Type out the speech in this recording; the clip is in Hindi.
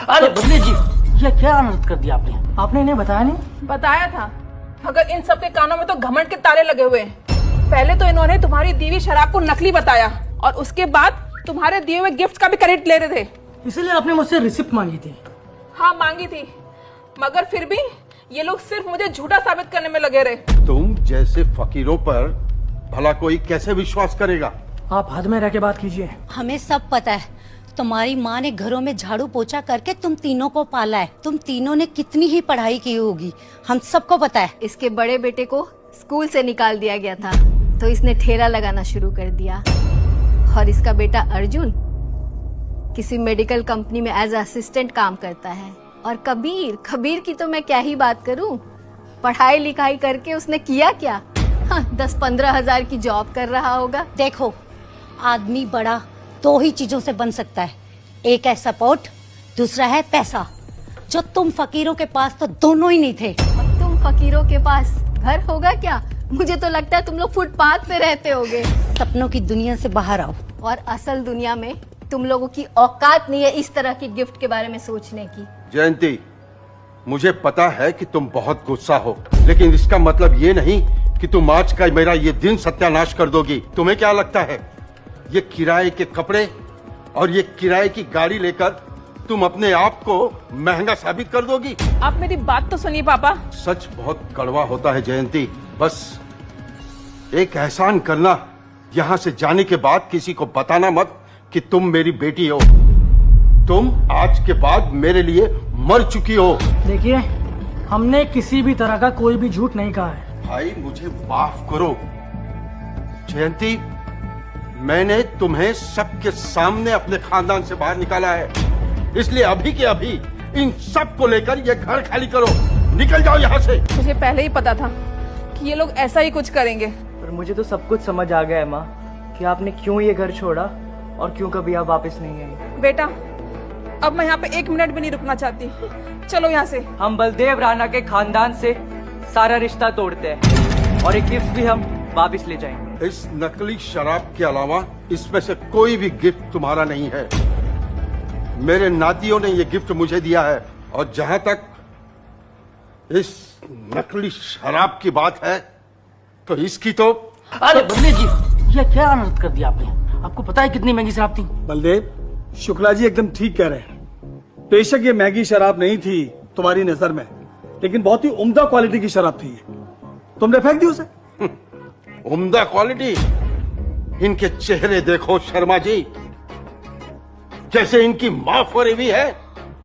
अरे बदले जी, ये क्या अनर्थ कर दिया आपने? आपने इन्हें बताया नहीं? बताया था, मगर इन सबके कानों में तो घमंड के ताले लगे हुए हैं। पहले तो इन्होंने तुम्हारी दी हुई शराब को नकली बताया और उसके बाद तुम्हारे दिए हुए गिफ्ट का भी क्रेडिट ले रहे थे। इसलिए आपने मुझसे रिसिप्ट मांगी थी? हाँ मांगी थी, मगर फिर भी ये लोग सिर्फ मुझे झूठा साबित करने में लगे रहे। तुम जैसे फकीरों पर भला कोई कैसे विश्वास करेगा? आप हद में रह के बात कीजिए। हमें सब पता है, तुम्हारी माँ ने घरों में झाड़ू पोछा करके तुम तीनों को पाला है। तुम तीनों ने कितनी ही पढ़ाई की होगी, हम सबको पता है। इसके बड़े बेटे को स्कूल से निकाल दिया गया था तो इसने ठेला लगाना शुरू कर दिया, और इसका बेटा अर्जुन किसी मेडिकल कंपनी में एज असिस्टेंट काम करता है। और कबीर की तो मैं क्या ही बात करूं, पढ़ाई लिखाई करके उसने किया क्या, 10-15 हजार की जॉब कर रहा होगा। देखो, आदमी बड़ा दो ही चीजों से बन सकता है, एक है सपोर्ट, दूसरा है पैसा। जो तुम फकीरों के पास तो दोनों ही नहीं थे। और तुम फकीरों के पास घर होगा क्या? मुझे तो लगता है तुम लोग फुटपाथ पे रहते होगे। सपनों की दुनिया से बाहर आओ। और असल दुनिया में तुम लोगों की औकात नहीं है इस तरह की गिफ्ट के बारे में सोचने की। जयंती, मुझे पता है कि तुम बहुत गुस्सा हो, लेकिन इसका मतलब ये नहीं कि तुम आज का मेरा ये दिन सत्यानाश कर दोगी। तुम्हें क्या लगता है ये किराए के कपड़े और ये किराए की गाड़ी लेकर तुम अपने आप को महंगा साबित कर दोगी? आप मेरी बात तो सुनिए पापा। सच बहुत कड़वा होता है जयंती। बस एक एहसान करना, यहाँ से जाने के बाद किसी को बताना मत कि तुम मेरी बेटी हो। तुम आज के बाद मेरे लिए मर चुकी हो। देखिए, हमने किसी भी तरह का कोई भी झूठ नहीं कहा है। भाई मुझे माफ करो जयंती, मैंने तुम्हें सबके सामने अपने खानदान से बाहर निकाला है, इसलिए अभी के अभी इन सब को लेकर ये घर खाली करो, निकल जाओ यहाँ से। मुझे पहले ही पता था कि ये लोग ऐसा ही कुछ करेंगे। पर मुझे तो सब कुछ समझ आ गया है माँ, कि आपने क्यों ये घर छोड़ा और क्यों कभी आप वापस नहीं आई। बेटा, अब मैं यहाँ पे 1 मिनट भी नहीं रुकना चाहती, चलो यहाँ से। हम बलदेव राणा के खानदान से सारा रिश्ता तोड़ते हैं और एक गिफ्ट भी हम वापस ले जाएंगे। इस नकली शराब के अलावा इसमें से कोई भी गिफ्ट तुम्हारा नहीं है। मेरे नातियों ने ये गिफ्ट मुझे दिया है, और जहां तक इस नकली शराब की बात है तो इसकी तो। अरे बदले जी, ये क्या अनर्थ कर दिया आपने? आपको पता है कितनी महंगी शराब थी? बलदेव, शुक्ला जी एकदम ठीक कह रहे हैं। बेशक ये महंगी शराब नहीं थी तुम्हारी नजर में, लेकिन बहुत ही उम्दा क्वालिटी की शराब थी। तुमने फेंक दी उसे। उम्दा क्वालिटी? इनके चेहरे देखो शर्मा जी, जैसे इनकी मां फरी हुई है।